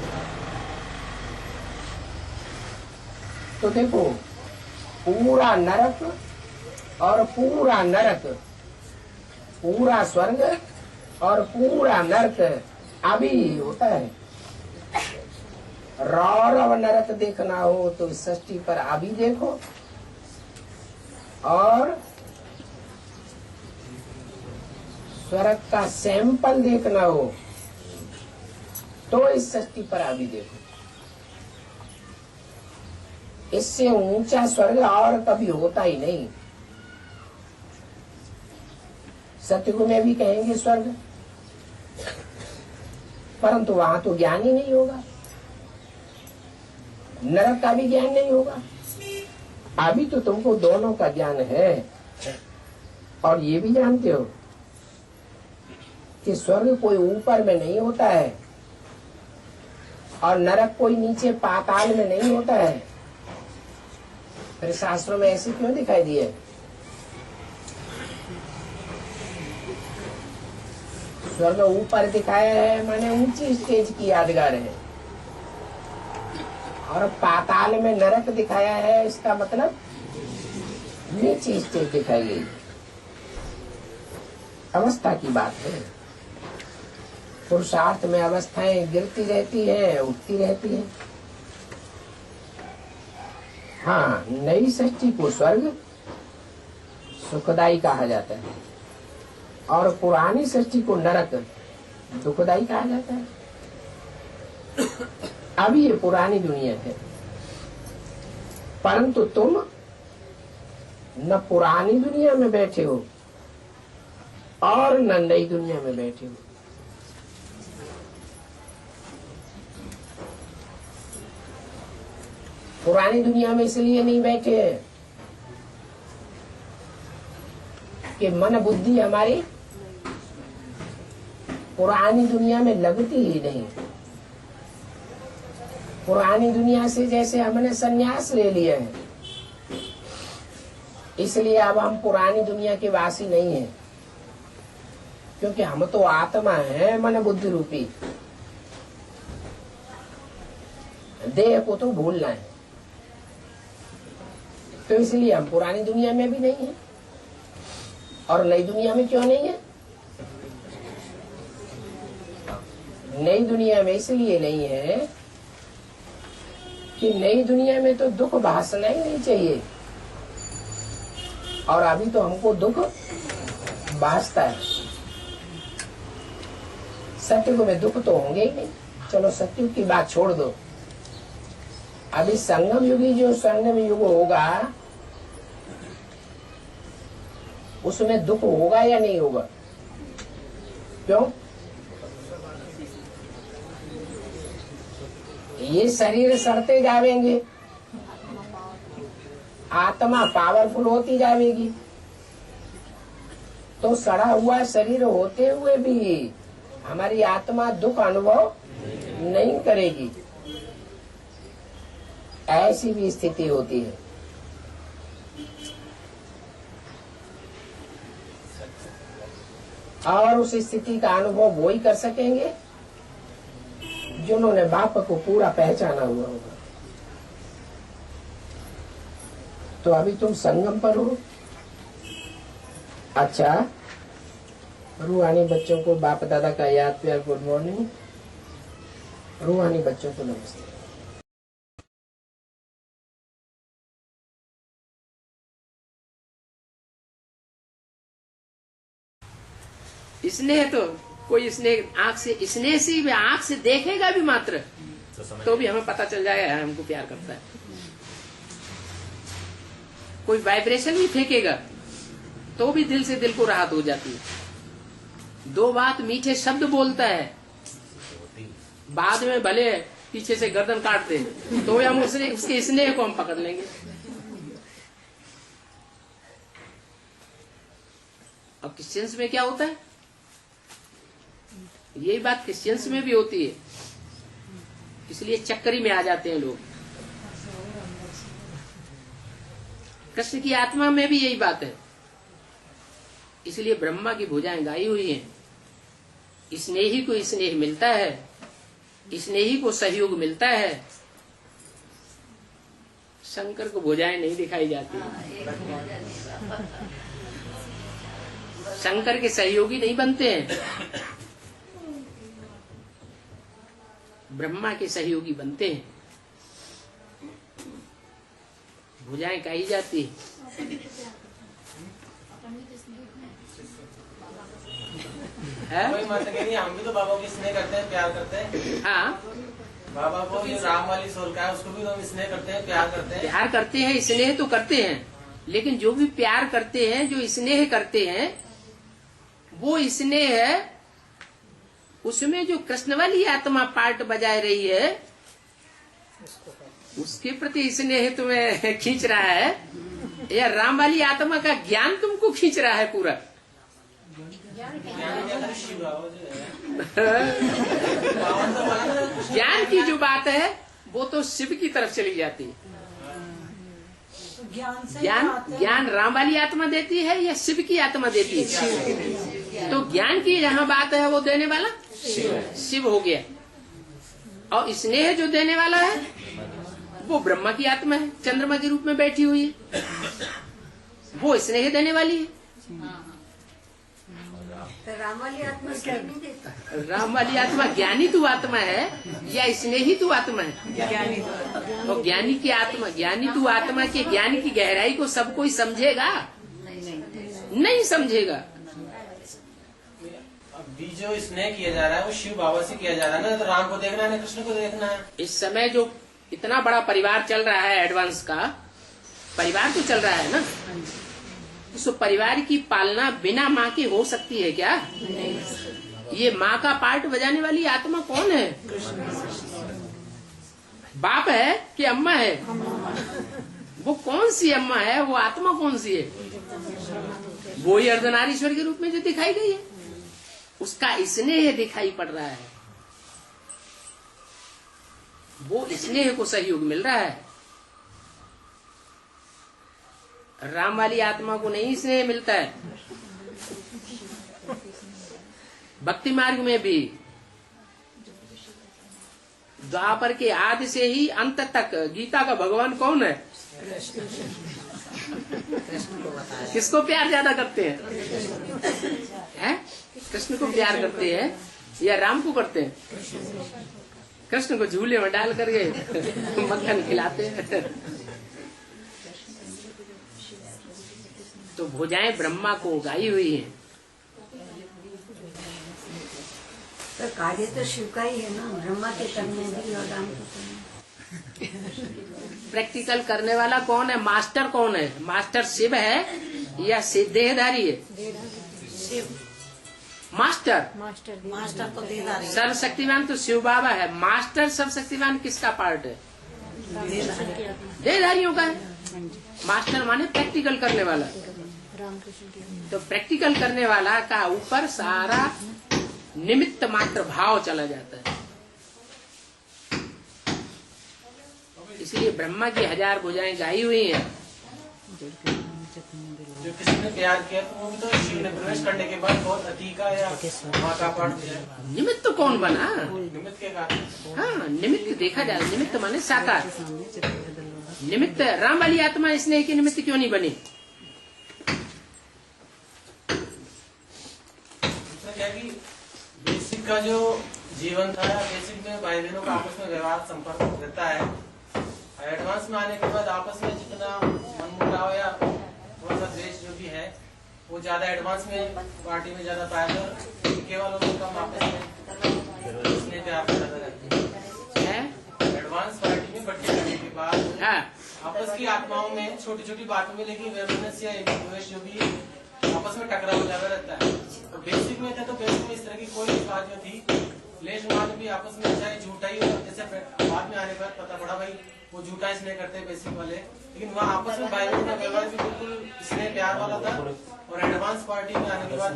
तो देखो, पूरा नरक और पूरा नरक, पूरा स्वर्ग और पूरा नरक अभी होता है। रौरव नरक देखना हो तो इस सृष्टि पर अभी देखो, और स्वर्ग का सैंपल देखना हो तो इस सृष्टि पर अभी देखो। इससे ऊंचा स्वर्ग और कभी होता ही नहीं। सतयुग में भी कहेंगे स्वर्ग, परंतु वहां तो ज्ञान ही नहीं होगा, नरक का भी ज्ञान नहीं होगा। अभी तो तुमको दोनों का ज्ञान है, और ये भी जानते हो कि स्वर्ग कोई ऊपर में नहीं होता है और नरक कोई नीचे पाताल में नहीं होता है। फिर शास्त्रों में ऐसे क्यों दिखाई दिए? स्वर्ग ऊपर दिखाया है माने ऊंची स्टेज की यादगार है, और पाताल में नरक दिखाया है इसका मतलब नीची स्टेज दिखाई गई। अवस्था की बात है। पुरुषार्थ में अवस्थाएं गिरती रहती है, उठती रहती है। हाँ, नई सृष्टि को स्वर्ग सुखदायी कहा जाता है और पुरानी सृष्टि को नरक दुखदायी कहा जाता है। अभी ये पुरानी दुनिया है, परंतु तुम न पुरानी दुनिया में बैठे हो और न नई दुनिया में बैठे हो। पुरानी दुनिया में इसलिए नहीं बैठे हैं कि मन बुद्धि हमारी पुरानी दुनिया में लगती ही नहीं। पुरानी दुनिया से जैसे हमने संन्यास ले लिया है, इसलिए अब हम पुरानी दुनिया के वासी नहीं हैं, क्योंकि हम तो आत्मा है मन बुद्धि रूपी। देह को तो भूलना है, तो इसलिए हम पुरानी दुनिया में भी नहीं है। और नई दुनिया में क्यों नहीं है? नई दुनिया में इसलिए नहीं है कि नई दुनिया में तो दुख भासना ही नहीं चाहिए, और अभी तो हमको दुख भासता है। सतयुग में दुख तो होंगे ही नहीं। चलो सतयुग की बात छोड़ दो, अभी संगम युगी जो स्वर्णिम युग होगा उसमें दुख होगा या नहीं होगा? क्यों? ये शरीर सड़ते जाएंगे, आत्मा पावरफुल होती जाएगी, तो सड़ा हुआ शरीर होते हुए भी हमारी आत्मा दुख अनुभव नहीं करेगी। ऐसी भी स्थिति होती है। और उस स्थिति का अनुभव वो ही कर सकेंगे जिन्होंने बाप को पूरा पहचाना हुआ होगा। तो अभी तुम संगम पर हो। अच्छा, रूहानी बच्चों को बाप दादा का याद प्यार गुड मॉर्निंग। रूहानी बच्चों को नमस्ते। स्नेह तो कोई स्नेह आंख से, स्नेह से भी आंख से देखेगा भी मात्र तो भी हमें पता चल जाएगा हमको प्यार करता है। कोई वाइब्रेशन भी फेंकेगा तो भी दिल से दिल को राहत हो जाती है। दो बात मीठे शब्द बोलता है, बाद में भले पीछे से गर्दन काटते हैं तो हम उसके स्नेह को हम पकड़ लेंगे। अब क्रिश्चियंस में क्या होता है, यही बात क्रिश्चियंस में भी होती है, इसलिए चक्करी में आ जाते हैं लोग। कृष्ण की आत्मा में भी यही बात है, इसलिए ब्रह्मा की भुजाएं गाई हुई हैं। स्नेही को स्नेह मिलता है, स्नेही को सहयोग मिलता है। शंकर को भुजाएं नहीं दिखाई जाती, शंकर के सहयोगी नहीं बनते हैं, ब्रह्मा के सहयोगी बनते हैं। भुजाएं कही जाती है। कोई मत कहिए, हम भी तो बाबा को स्नेह करते हैं, प्यार करते हैं। हाँ, बाबा को ये राम वाली सोल का है, उसको भी हम स्नेह करते हैं, प्यार करते हैं। प्यार करते हैं, स्नेह तो करते हैं, लेकिन जो भी प्यार करते हैं, जो स्नेह करते हैं, वो स्नेह है उसमें जो कृष्ण वाली आत्मा पार्ट बजाए रही है, उसके प्रति स्नेह तुम्हें खींच रहा है, या राम वाली आत्मा का ज्ञान तुमको खींच रहा है पूरा। ज्ञान की जो बात है वो तो शिव की तरफ चली जाती है। ज्ञान राम वाली आत्मा देती है या शिव की आत्मा देती है? तो ज्ञान की जहाँ बात है वो देने वाला शिव हो गया, और स्नेह जो देने वाला है वो ब्रह्मा की आत्मा है, चंद्रमा के रूप में बैठी हुई है, वो स्नेह देने वाली है। राम वाली आत्मा क्या नहीं देता? राम वाली आत्मा ज्ञानी तू आत्मा है या स्नेही तू आत्मा है? ज्ञानी। तो ज्ञानी की आत्मा, ज्ञानी तू आत्मा के ज्ञान की गहराई को सब कोई समझेगा? नहीं समझेगा। अभी जो स्नेह किया जा रहा है वो शिव बाबा से किया जा रहा है ना, तो राम को देखना है ना कृष्ण को देखना है। इस समय जो इतना बड़ा परिवार चल रहा है, एडवांस का परिवार तो चल रहा है ना, उस परिवार की पालना बिना माँ के हो सकती है क्या? ये माँ का पार्ट बजाने वाली आत्मा कौन है? बाप है कि अम्मा है? वो कौन सी अम्मा है, वो आत्मा कौन सी है? वो ही अर्धनारीश्वर के रूप में जो दिखाई गई है, उसका स्नेह दिखाई पड़ रहा है, वो स्नेह को सहयोग मिल रहा है। राम वाली आत्मा को नहीं स्नेह मिलता है। भक्ति मार्ग में भी द्वापर के आदि से ही अंत तक गीता का भगवान कौन है? किसको प्यार ज्यादा करते हैं? कृष्ण को प्यार करते हैं या राम को करते हैं? कृष्ण को झूले में डाल करके मक्खन खिलाते हैं। तो भुजाएं ब्रह्मा को गाई हुई हैं। तो कार्य तो शिव का ही है ना, ब्रह्मा के करने भी और राम के करने। प्रैक्टिकल करने वाला कौन है? मास्टर कौन है? मास्टर शिव है या देहधारी है? शिव मास्टर मास्टर तो देहधारी। सर्वशक्तिमान तो शिव बाबा है। मास्टर सर्वशक्तिमान किसका पार्ट है? देहधारियों का है। मास्टर माने प्रैक्टिकल करने वाला। तो प्रैक्टिकल करने वाला का ऊपर सारा निमित्त मात्र भाव चला जाता है। इसलिए ब्रह्मा की 1000 भुजाएं गाई हुई हैं। जो किसी ने प्यार किया तो वो भी तो शिव ने प्रवेश करने के बाद बहुत अति का या माँ का पाठ दिया। निमित्त तो कौन बना? निमित्त के कारण। हाँ, निमित्त देखा जाए, निमित्त माने साकार। निमित्त राम वाली आत्मा स्नेह के निमित्त क्यों नहीं बनी? क्या कि बेसिक का जो जीवन था, बेसिक में भाई बहनों का आपस में व्यवहार संपर्क रहता है। एडवांस में आने के बाद आपस में जितना मनमुटाव या थोड़ा सा द्वेष जो भी है वो ज्यादा एडवांस में पार्टी में ज्यादा पाया जाता, केवल लोग कम आपस में इसलिए प्यार ज्यादा रहते हैं। हाँ आपस की आत्माओं में छोटी छोटी बातों में लेकिन वैमनस्य या द्वेष जो भी आपस में टकराव लगा रहता है। तो बेसिक में था, तो बेसिक में इस तरह की कोई बात नहीं थी। लेश मात्र भी आपस में चाहे झूठा ही हो, जैसे बाद में आने पर पता पड़ा भाई वो झूठा इसलिए करते हैं बेसिक वाले, लेकिन वहाँ आपस में भाई का व्यवहार भी बिल्कुल स्नेह प्यार वाला था। और एडवांस पार्टी में आने के बाद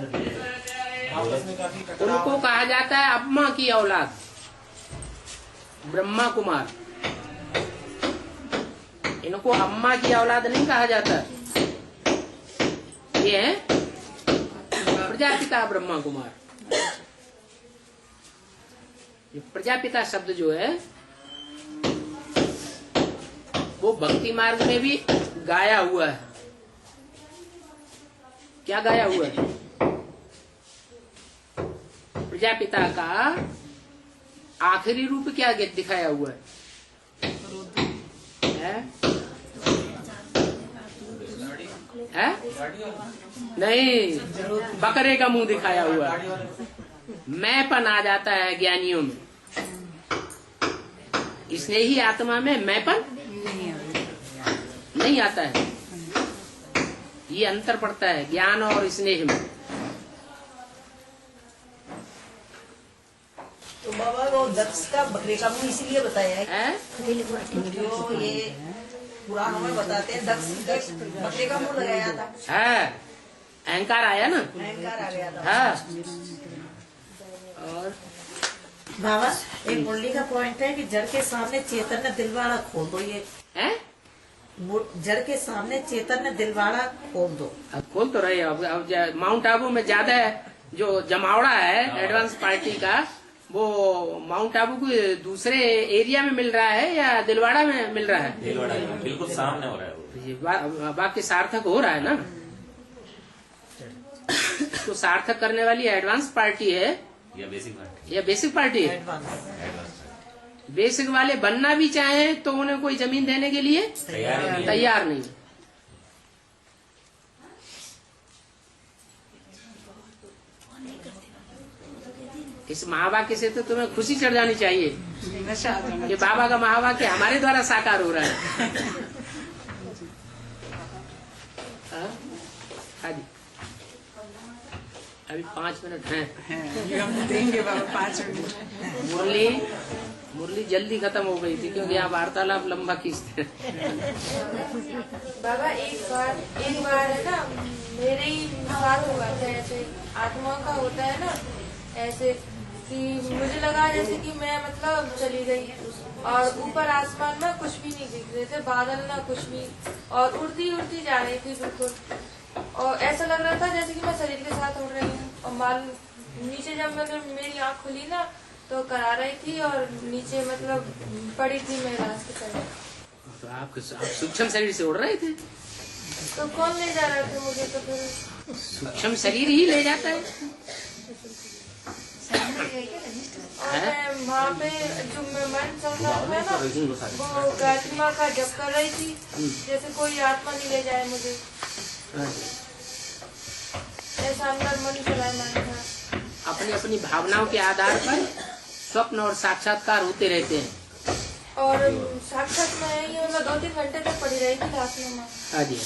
आपस में काफी टकराव। उनको कहा जाता है अम्मा की औलाद, ब्रह्मा कुमार। इनको अम्मा की औलाद नहीं कहा जाता, ये है प्रजापिता ब्रह्मा कुमार। ये प्रजापिता शब्द जो है वो भक्ति मार्ग में भी गाया हुआ है। क्या गाया हुआ है? प्रजापिता का आखिरी रूप क्या दिखाया हुआ है? है? नहीं, बकरे का मुंह दिखाया हुआ है। मैंपन आ जाता है ज्ञानियों में, स्नेही आत्मा में मैंपन नहीं आता है। ये अंतर पड़ता है ज्ञान और स्नेह में। तो बाबा वो दक्ष का बकरे का मुंह इसीलिए बताया है जो ये पुराणों में बताते हैं, दक्ष बकरे का मुंह लगाया था। है, अहंकार आया ना, अहंकार आ गया था। हाँ। और बाबा एक मुरली का पॉइंट है कि जड़ के सामने चैतन्य दिलवाड़ा खोल दो। ये है? जड़ के सामने चैतन्य दिलवाड़ा खोल दो। अब खोल तो रहे। अब माउंट आबू में ज्यादा जो जमावड़ा है एडवांस पार्टी का, वो माउंट आबू के दूसरे एरिया में मिल रहा है या दिलवाड़ा में मिल रहा है? दिलवाड़ा बिल्कुल सामने हो रहा है वो। ये वाक्य सार्थक हो रहा है ना। तो सार्थक करने वाली एडवांस पार्टी है या बेसिक पार्टी? या बेसिक पार्टी है? बेसिक वाले बनना भी चाहे तो उन्हें कोई जमीन देने के लिए तैयार नहीं। इस महावाक्य से तो तुम्हें खुशी चढ़ जानी चाहिए कि बाबा का महावाक्य हमारे द्वारा साकार हो रहा है। हाँ जी, अभी 5 मिनट हैं। देंगे बाबा 5 मिनट। मुरली जल्दी खत्म हो गई थी क्योंकि यहाँ वार्तालाप लंबा खींचते हैं। बाबा एक बार है ना, मेरे ही साथ हुआ था ऐसे। आत्माओं का होता है ना ऐसे कि मुझे लगा जैसे कि मैं मतलब चली गई और ऊपर आसमान में कुछ भी नहीं दिख रहे थे, बादल ना कुछ भी, और उड़ती उड़ती जा रही थी बिल्कुल। और ऐसा लग रहा था जैसे कि मैं शरीर के साथ उड़ रही हूँ। और मालूम नीचे जब मतलब मेरी आँख खुली ना तो करा रही थी और नीचे मतलब पड़ी थी मैं लाश की तरह। तो आप सूक्ष्म शरीर से उड़ रहे थे? तो कौन ले जा रहा था मुझे? तो फिर सूक्ष्म शरीर ही ले जाता है। और मैं वहाँ पे जो मन चल रहा था ना, वो गायत्री माँ का जप कर रही थी जैसे कोई आत्मा नहीं ले जाए मुझे। ऐसा अंदर मन चलायमान था। अपनी अपनी भावनाओं के आधार पर स्वप्न और साक्षात्कार होते रहते हैं। और साक्षात में ये मैं 2-3 घंटे तक पड़ी रही थी लाश में। हाँ जी।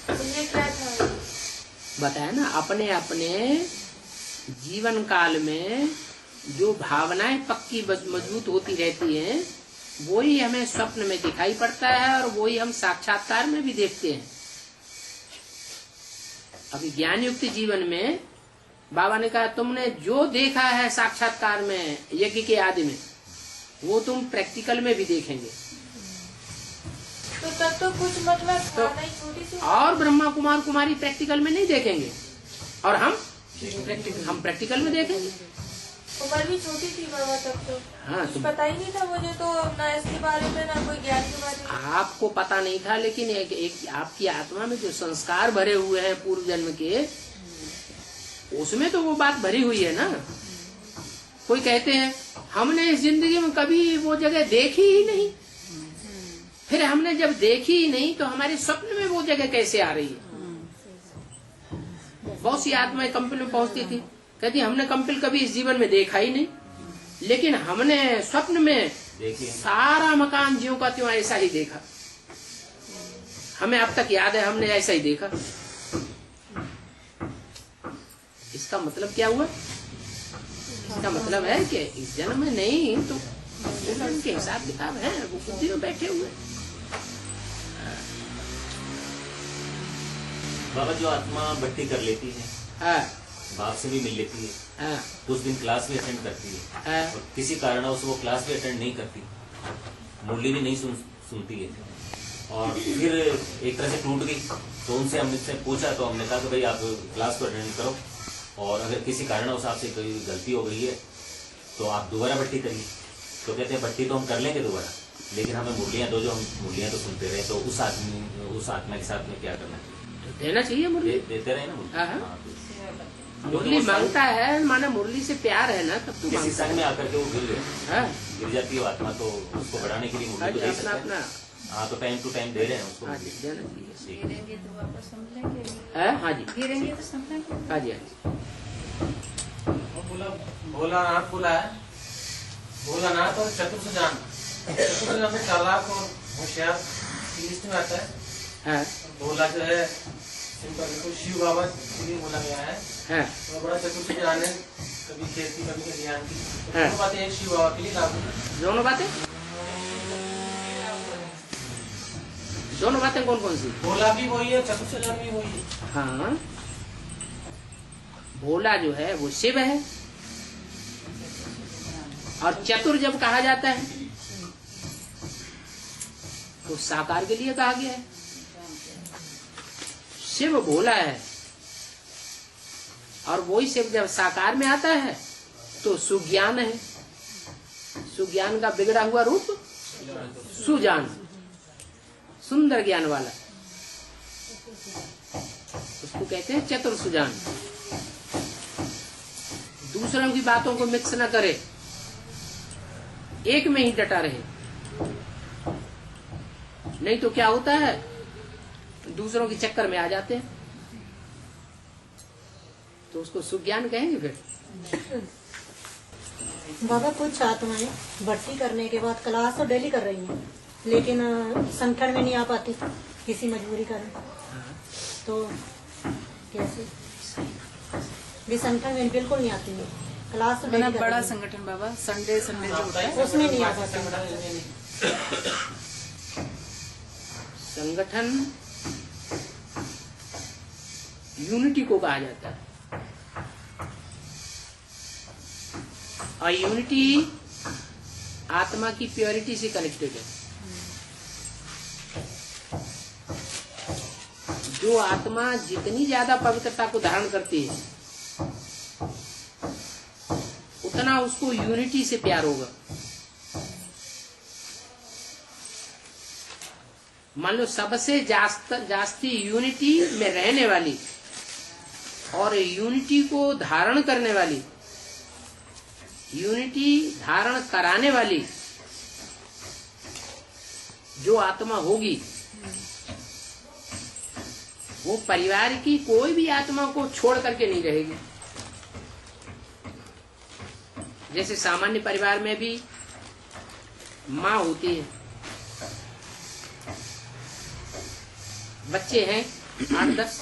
तो ये क्या था? बताया ना, अपने अपने जीवन काल में जो भावनाएं पक्की मजबूत होती रहती हैं वही हमें स्वप्न में दिखाई पड़ता है और वही हम साक्षात्कार में भी देखते हैं। अभी ज्ञान युक्त जीवन में बाबा ने कहा तुमने जो देखा है साक्षात्कार में यज्ञ के आदि में वो तुम प्रैक्टिकल में भी देखेंगे। तो तब तो कुछ मतलब तो छोटी सी और ब्रह्मा कुमार कुमारी प्रैक्टिकल में नहीं देखेंगे और हम प्रैक्टिकल में देखेंगे। उम्र भी छोटी थी बाबा तब तो। हाँ, कुछ पता ही नहीं था मुझे तो, ना इसके बारे में ना कोई ज्ञान के बारे में। आपको पता नहीं था, लेकिन एक आपकी आत्मा में जो संस्कार भरे हुए हैं पूर्व जन्म के, उसमें तो वो बात भरी हुई है ना। कोई कहते हैं हमने इस जिंदगी में कभी वो जगह देखी ही नहीं, फिर हमने जब देखी ही नहीं तो हमारे स्वप्न में वो जगह कैसे आ रही है। बहुत सी आत्माएं कंपिल में पहुंचती थी, कहती हमने कंपिल कभी इस जीवन में देखा ही नहीं, लेकिन हमने स्वप्न में देखिए सारा मकान ज्यों का त्यों ऐसा ही देखा। हमें अब तक याद है, हमने ऐसा ही देखा। इसका मतलब क्या हुआ? इसका मतलब है कि इस जन्म में नहीं तो उनके हिसाब किताब है, वो बुद्धि में बैठे हुए। बाबा जो आत्मा भट्टी कर लेती है, हाँ, बाप से भी मिल लेती है, हाँ, कुछ दिन क्लास भी अटेंड करती है, हाँ, और किसी कारणवश वो क्लास भी अटेंड नहीं करती, मुरली भी नहीं सुनती है, और फिर एक तरह से टूट गई। तो उनसे हमने पूछा तो हमने कहा कि भाई आप क्लास को अटेंड करो, और अगर किसी कारणवश आपसे कोई गलती हो गई है तो आप दोबारा भट्टी करिए। तो कहते हैं भट्टी तो हम कर लेंगे दोबारा, लेकिन हमें मुरलियाँ दो, जो हम मुरलियाँ तो सुनते रहे। तो उस आत्मा के साथ में क्या करना चाहिए? देना चाहिए मुरली। देते रहे ना मुरली। हाँ, हाँ, तो मुरली मांगता है, माना मुरली से प्यार है ना, तब तो किसी मांगता संग में आकर के वो गिर है। गिर जाती है आत्मा, तो उसको बढ़ाने के लिए मुरली तो दे सकते हैं। अपना हाँ, तो टाइम टू टाइम दे रहे हैं उसको। हाँ जी, देना चाहिए। गिरेंगे तो वापस समझेंगे, हाँ जी, गिरेंगे तो समझेंगे। हाँ जी, हाँ जी। भोलानाथ बोला है, भोलानाथ और चतुर्सुजान। चतुर्सुजान में चालाक और होशियार की लिस्ट में आता है। हाँ, भोला जो है सिंपल, बिल्कुल शिव बाबा के लिए बोला गया है। हाँ, तो बड़ा चतुर्सुजान है, कभी खेती कभी ज्ञान की। तो हाँ। दोनों बातें एक शिव बाबा के लिए लागू है। दोनों बातें कौन कौन सी? भोला भी वही है, चतुर्सुजान भी वही है। हाँ, भोला जो है वो शिव है, और चतुर जब कहा जाता है तो साकार के लिए कहा गया है। शिव भोला है, और वही शिव जब साकार में आता है तो सुज्ञान है। सुज्ञान का बिगड़ा हुआ रूप सुजान, सुंदर ज्ञान वाला, उसको कहते हैं चतुर सुजान। दूसरों की बातों को मिक्स न करे, एक में ही डटा रहे। नहीं तो क्या होता है, दूसरों के चक्कर में आ जाते हैं, तो उसको सुज्ञान कहेंगे। फिर बाबा कुछ आत्माएं भर्ती करने के बाद क्लास तो डेली कर रही हैं, लेकिन संगठन में नहीं आ पाती किसी मजबूरी कारण। तो कैसे? भी संगठन में बिल्कुल नहीं आती है, क्लास तो डेली कर बड़ा रही हैं। संगठन बाबा, संडे जो होता है उसमें नहीं आ पाती। संगठन यूनिटी को कहा जाता है, और यूनिटी आत्मा की प्योरिटी से कनेक्टेड है। जो आत्मा जितनी ज्यादा पवित्रता को धारण करती है, उतना उसको यूनिटी से प्यार होगा। मान लो सबसे जास्ती यूनिटी में रहने वाली और यूनिटी को धारण करने वाली, यूनिटी धारण कराने वाली जो आत्मा होगी, वो परिवार की कोई भी आत्मा को छोड़ करके नहीं रहेगी। जैसे सामान्य परिवार में भी माँ होती है, बच्चे हैं 8-10,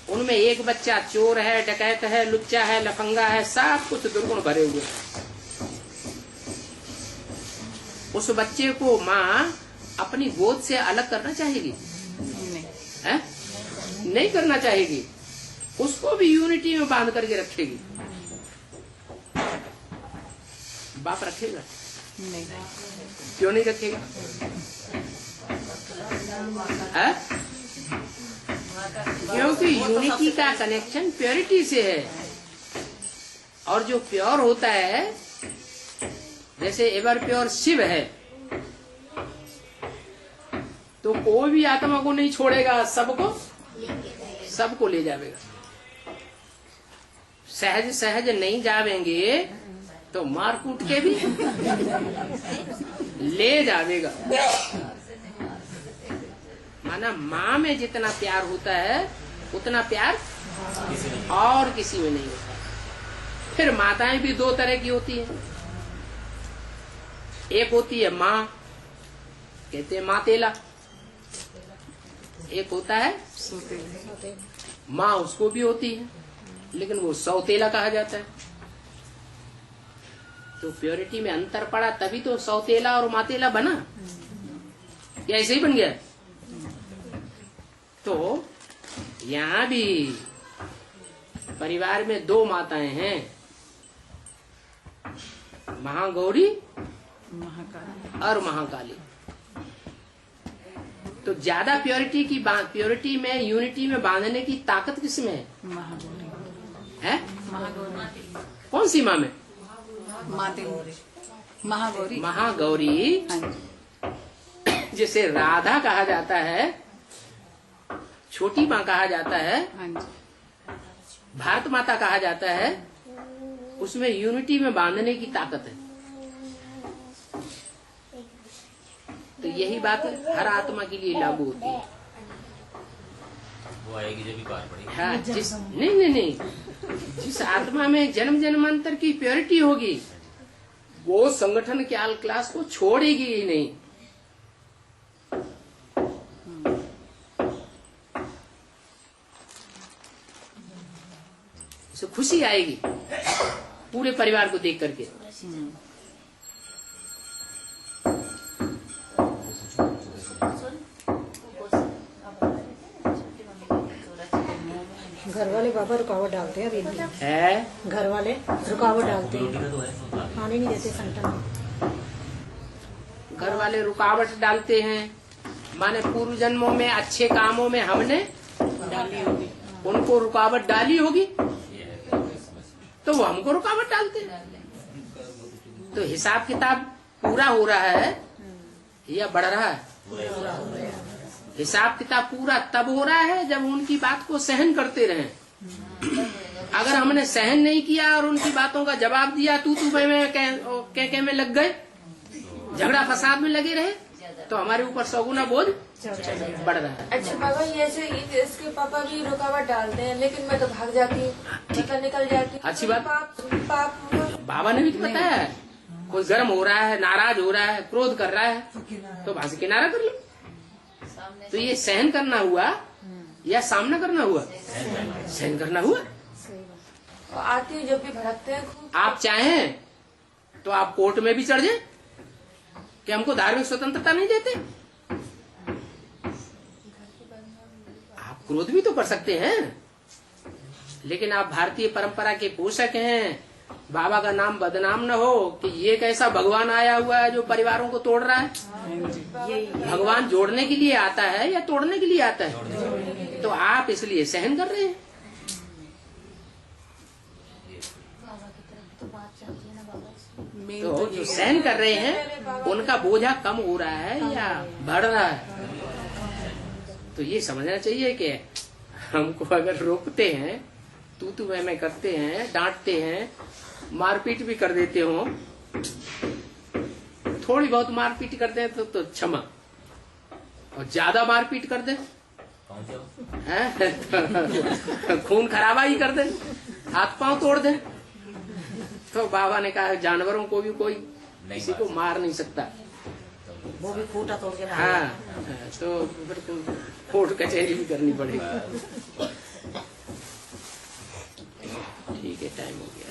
उनमें एक बच्चा चोर है, डकैत है, लुच्चा है, लफंगा है, सब कुछ दुर्गुण भरे हुए। उस बच्चे को माँ अपनी गोद से अलग करना चाहेगी? है? नहीं करना चाहेगी, उसको भी यूनिटी में बांध करके रखेगी। बाप रखेगा? नहीं। क्यों नहीं रखेगा? है? क्योंकि यूनिटी का कनेक्शन प्योरिटी से है, और जो प्योर होता है, जैसे एवर प्योर शिव है, तो कोई भी आत्मा को नहीं छोड़ेगा, सबको ले जाएगा। सहज सहज नहीं जावेंगे तो मार कूट के भी ले जावेगा। माना माँ में जितना प्यार होता है उतना प्यार और किसी में नहीं होता। फिर माताएं भी दो तरह की होती हैं, एक होती है माँ, कहते हैं माँ तेला। एक होता है माँ, उसको भी होती है, लेकिन वो सौतेला कहा जाता है। तो प्योरिटी में अंतर पड़ा, तभी तो सौतेला और मातेला बना, या ऐसे ही बन गया। तो यहाँ भी परिवार में दो माताएं हैं, महागौरी और महाकाली। तो ज्यादा प्योरिटी में, यूनिटी में बांधने की ताकत किसमें है? है? कौन सी माँ में? महागौरी। महागौरी, जिसे राधा कहा जाता है, छोटी माँ कहा जाता है, भारत माता कहा जाता है, उसमें यूनिटी में बांधने की ताकत है। तो यही बात हर आत्मा के लिए लागू होती है। वो आएगी जब भी पार पड़ेगी। हाँ, नहीं, जिस आत्मा में जन्म जन्मांतर की प्योरिटी होगी, वो संगठन के आल क्लास को छोड़ेगी ही नहीं। उसे खुशी आएगी पूरे परिवार को देख करके। घर वाले बाबा रुकावट डालते हैं अभी है, घर वाले रुकावट डालते हैं, आने नहीं देते संगठन में। घर वाले रुकावट डालते हैं, माने पूर्व जन्मों में अच्छे कामों में हमने डाली होगी, उनको रुकावट डाली होगी, तो वो हमको रुकावट डालते हैं। तो हिसाब किताब पूरा हो रहा है या बढ़ रहा है? हिसाब किताब पूरा तब हो रहा है जब उनकी बात को सहन करते रहे। अगर हमने सहन नहीं किया और उनकी बातों का जवाब दिया, तू में कह में लग गए, झगड़ा फसाद में लगे रहे, तो हमारे ऊपर 100 गुना बोझ बढ़ रहा है। अच्छा बाबा, ये ऐसे इसके पापा भी रुकावट डालते हैं, लेकिन मैं तो भाग जाती हूँ, मतलब निकल जाती हूँ। अच्छी बात। पाप बाबा ने भी तो बताया है, कोई गर्म हो रहा है, नाराज हो रहा है, क्रोध कर रहा है, तो वहां से किनारा कर लो। तो ये सहन करना हुआ या सामना करना हुआ? सहन करना हुआ। आती हूँ जब भी भड़कते हैं खूब। आप चाहें तो आप कोर्ट में भी चढ़ जाएं कि हमको धार्मिक स्वतंत्रता नहीं देते। आप क्रोध भी तो कर सकते हैं, लेकिन आप भारतीय परंपरा के पोषक हैं। बाबा का नाम बदनाम न हो कि ये कैसा भगवान आया हुआ है जो परिवारों को तोड़ रहा है। भगवान जोड़ने के लिए आता है या तोड़ने के लिए आता है? तो आप इसलिए सहन कर रहे हैं। तो जो सहन कर रहे हैं उनका बोझा कम हो रहा है या बढ़ रहा है? तो ये समझना चाहिए कि हमको अगर रोकते हैं, तू मैं करते हैं, डांटते हैं, मारपीट भी कर देते हो, थोड़ी बहुत मारपीट करते हैं तो क्षमा, और ज्यादा मारपीट कर दे तो खून खराबा ही कर दे, हाथ पांव तोड़ दे, तो बाबा ने कहा जानवरों को भी कोई किसी को मार नहीं सकता, वो भी खूंटा तोड़ के। हाँ, तो फिर कोर्ट कचहरी भी करनी पड़ेगी। ठीक है, टाइम हो गया।